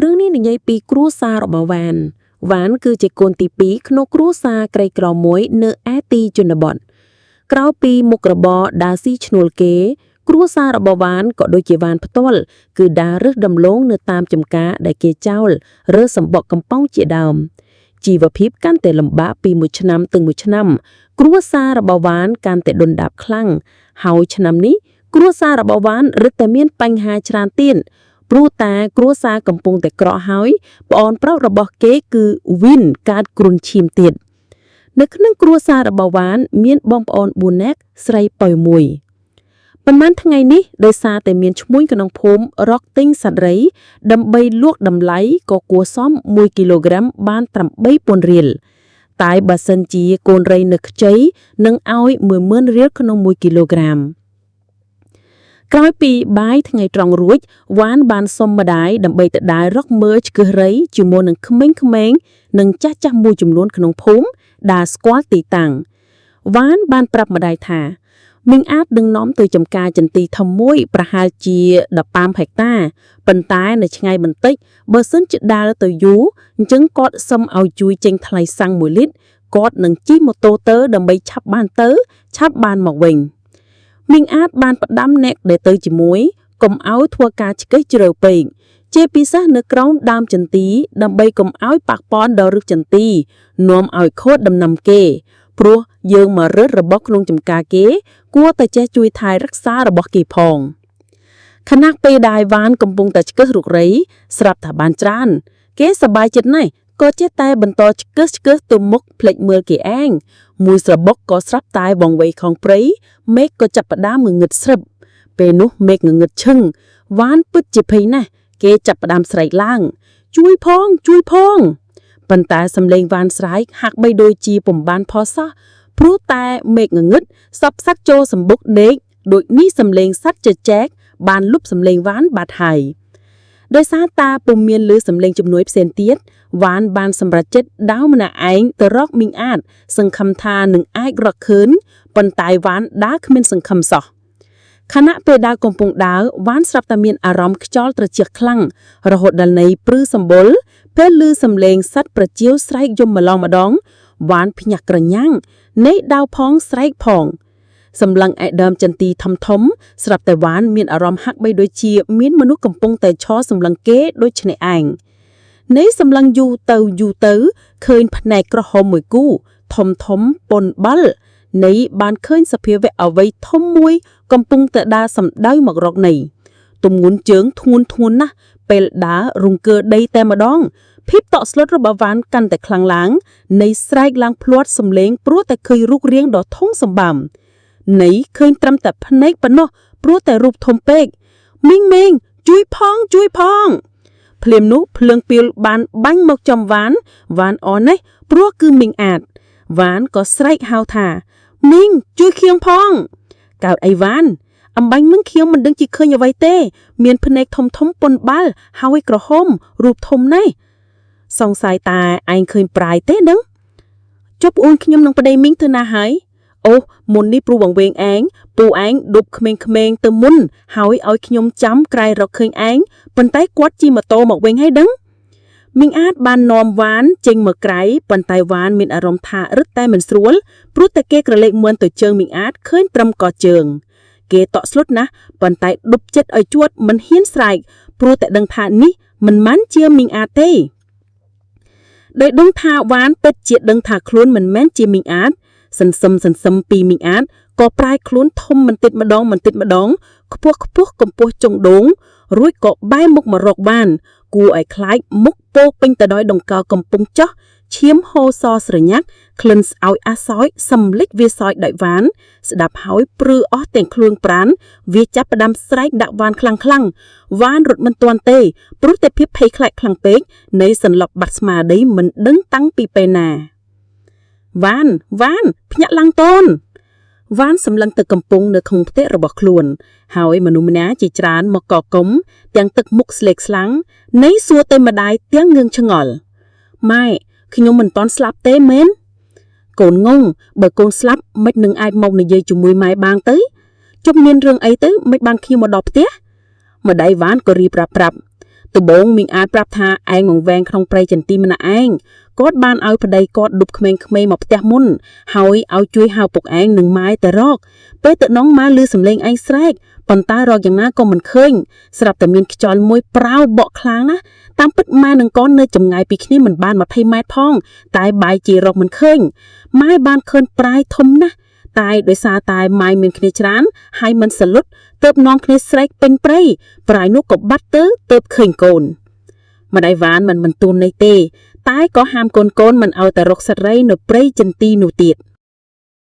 រឿងនេះនិយាយពីគ្រួសាររបស់វ៉ានគឺជាកូនទី2ក្នុងគ្រួសារក្រីក្រមួយនៅឯទីជនបទក្រៅពីមុខរបរដើរស៊ីឈ្នួលគេគ្រួសាររបស់វ៉ានក៏ដូចជាវ៉ានផ្ទាល់គឺដើររើសដំឡូងនៅតាមចំការដែលគេចោលរើសសម្បកកំប៉ុងជាដើមជីវភាពកាន់តែលំបាកពីមួយឆ្នាំទៅមួយឆ្នាំគ្រួសាររបស់វ៉ានកាន់តែដុនដាបខ្លាំងហើយឆ្នាំនេះគ្រួសាររបស់វ៉ានរឹតតែមានបញ្ហាច្រើនទៀតព្រោះតែគ្រួសារកំពុងតែក្រក់ហើយប្អូនប្រុសរបស់គេគឺវិនកើតគ្រុនឈាមទៀតនៅក្នុងគ្រួសាររបស់វ៉ានមានបងប្អូន4នាក់ស្រីប៉ុយមួយប៉ុន្មានថ្ងៃនេះដោយសារតែមានឈ្មួញក្នុងភូមិរកទិញសត្វរៃដើម្បីលក់តម្លៃក៏គួរសម1គីឡូក្រាមបាន8,000រៀលតែបើសិនជាកូនរៃនៅខ្ចីនឹងឲ្យ10,000រៀលក្នុង1គីឡូក្រាមក្រោយពីបាយថ្ងៃត្រង់រួចវ៉ានបានសុំម្ដាយដើម្បីទៅដើររកមើលឆ្កឹះរៃជាមួយនឹងក្មេងៗនិងចាស់មួយចំនួនក្នុងភូមិដែលស្គាល់ទីតាំងវ៉ានបានប្រាប់ម្ដាយថាមីងអាចនឹងនាំទៅចំការចន្ទីធំមួយប្រហែលជា15ហិកតាប៉ុន្តែនៅឆ្ងាយបន្តិចបើសិនជាដើរទៅយូរអញ្ចឹងគាត់សុំឲ្យជួយចេញថ្លៃសាំង1លីត្រគាត់នឹងជិះម៉ូតូទៅដើម្បីឆាប់បានមកវិញមីងអាចបានផ្ដាំអ្នកដែលទៅជាមួយកុំឲ្យធ្វើការឆ្កេះជ្រៅពេកជាពិសេសនៅក្រោមដើមចន្ទីដើម្បីកុំឲ្យប៉ះពាល់ដល់ឫសចន្ទីនាំឲ្យខូចដំណាំគេព្រោះយើងមករើសរបស់ក្នុងចំការគេគួរតែចេះជួយថែរក្សារបស់គេផងខណៈពេលដែលវ៉ានកំពុងតែឆ្កឹះរុករៃស្រាប់តែបានច្រើនគេសប្បាយចិត្តណាស់ក៏ចេះតែបន្តឆ្កឹះទៅមុខភ្លេចមើលគេឯងមួយស្របុកក៏ស្រាប់តែវង្វេងខំព្រៃមេឃក៏ចាប់ផ្ដើមងងឹតស្រឹបពេលនោះមេឃងងឹតឈឹងវ៉ានពិតជាភ័យណាស់គេចាប់ផ្ដើមស្រែកឡើងជួយផងប៉ុន្តែសំឡេងវ៉ានស្រែកហាក់បីដូចជាពំបានផសោះព្រោះតែមេឃងងឹតសពសត្វចូលសម្បុកដេកដូចនេះសំឡេងសត្វចែកបានលុបសំឡេងវ៉ានបាត់ហើយដោយសារតាពុំមានលឺសំឡេងជំនួយផ្សេងទៀតវ៉ានបានសម្រេចចិត្តដើរម្នាក់ឯងទៅរកមីងអាចសង្ឃឹមថានឹងអាចរកឃើញប៉ុន្តែវ៉ានដើរគ្មានសង្ឃឹមសោះខណៈពេលដើរកំពុងដើរវ៉ានស្រាប់តែមានអារម្មណ៍ខ្យល់ត្រជាក់ខ្លាំងរហូតដល់នៃព្រឺសម្បុរពេលឮសំឡេងសត្វប្រជៀវស្រែកយំម្ដងវ៉ានភ្ញាក់ក្រញាំងនៃដៅផងស្រែកផងសម្លឹងឯដើមចន្ទីធំស្រាប់តែវ៉ានមានអារម្មណ៍ហាក់បីដូចជាមានមនុស្សកំពុងតែឈរសម្លឹងគេដូចនេះឯងនៃសម្លឹងយូរទៅឃើញភ្នែកក្រហមមួយគូធំពន់បាល់នៃបានឃើញសភាវៈអ្វីធំមួយកំពុងតែដើរសម្ដៅមករកនៃទម្ងន់ជើងធ្ងន់ណាស់ពេលដើររង្គើដីតែម្ដងភាពតក់ស្លុតរបស់វ៉ានកាន់តែខ្លាំងឡើងនៃស្រែកឡើងភ្លាត់សំឡេងព្រោះតែឃើញរូបរាងដ៏ធំសម្បើមនៃឃើញត្រឹមតែភ្នែកប៉ុណ្ណោះព្រោះតែរូបធំពេកមីងជួយផងភ្លាមនោះភ្លើងពីលបានបាញ់មកចំវ៉ានអននេះព្រោះគឺមីងអាចវ៉ានក៏ស្រែកហៅថាមីងជួយខៀងផងកើតអីវ៉ានអំបញ្ញមិនខៀងមិនដឹងជាឃើញអ្វីទេមានភ្នែកធំពន់បាល់ហើយក្រហមរូបធំណាស់សង្ស័យតាឯងឃើញប្រាយទេដឹងចុះប្អូនខ្ញុំនឹងប្តីមីងទៅណាហើយអូមុននេះព្រោះវង្វេងឯងពូឯងដប់ក្មេងៗទៅមុនហើយឲ្យខ្ញុំចាំក្រែងរកឃើញឯងប៉ុន្តែគាត់ជិះម៉ូតូមកវិញហើយដឹងមីងអាចបាននាំវ៉ានចេញមកក្រៃប៉ុន្តែវ៉ានមានអារម្មណ៍ថារឹតតែមិនស្រួលព្រោះតែគេក្រឡេកមើលទៅជើងមីងអាចឃើញត្រឹមកជើងគេតក់ស្លុតណាស់ប៉ុន្តែដប់ចិត្តឲ្យជួតមិនហ៊ានស្រែកព្រោះតែដឹងថានេះមិនមែនជាមីងអាចទេដោយដឹងថាវ៉ានពិតជាដឹងថាខ្លួនមិនមែនជាមីងអាចសន្សឹមពីមីងអាចក៏ប្រែខ្លួនធំបន្តិចម្ដងខ្ពស់កម្ពស់ចុងដងរួចក៏បែរមុខមករកវ៉ានគួរឲ្យខ្លាចមុខពោពេញទៅដោយដង្កល់កំពុងចោះឈាមហូរសស្រញាក់ក្លិនស្អោយអាសោយសំលេចវាសោយដោយវ៉ានស្ដាប់ហើយព្រឺអស់ទាំងខ្លួនប្រាណវាចាប់ផ្ដាំស្រែកដាក់វ៉ានខ្លាំងវ៉ានរត់មិនទាន់ទេព្រោះតែភាពភ័យខ្លាចខ្លាំងពេកនៃសន្លប់បាត់ស្មារតីមិនដឹងតាំងពីពេលណាវ៉ានភ្ញាក់ឡើងតូនវ៉ានសម្លឹងទៅកំពុងនៅក្នុងផ្ទះរបស់ខ្លួនហើយមនុស្សម្នាជាច្រើនមកកកុំទាំងទឹកមុខស្លេកស្លាំងនៃសួរទៅម្ដាយទាំងងឿងឆ្ងល់ម៉ែខ្ញុំមិនទាន់ស្លាប់ទេមែនកូនងងបើកូនស្លាប់មិននឹងអាចមកនិយាយជាមួយម៉ែបានទៅជុំមានរឿងអីទៅមិនបានខ្ញុំមកដល់ផ្ទះម្ដាយវ៉ានក៏រៀបប្រាប់ តបងមីងអាចប្រាប់ថាឯងមកវែងក្នុងព្រៃចន្ទីម្នាក់ឯងគាត់បានឲ្យប្តីគាត់ឌុបក្មេងៗមកផ្ទះមុនហើយឲ្យជួយហៅពុកឯងនឹងម៉ាយទៅរកពេលទៅនងម៉ាលឺសំឡេងឯងស្រែកប៉ុន្តែរកយ៉ាងណាក៏មិនឃើញស្រាប់តែមានខ្យល់មួយប្រៅបក់ខ្លាំងណាស់តាមពិតម៉ែនឹងកូននៅចម្ងាយពីគ្នាមិនបាន20ម៉ែត្រផងតែបែរជារកមិនឃើញម៉ែបានឃើញប្រាយធំណាស់តែដោយសារតែម៉ែមានគ្នាច្រើនហើយមិនសលុតទើបនាំគ្នាស្រែកពេញព្រៃប្រាយនោះក៏បាត់ទៅទើបឃើញកូនម្ដាយវ៉ានមិនទូននេះទេតែក៏ហាមកូនមិនឲ្យតែរកសត្វរៃនៅព្រៃចន្ទីនោះទៀត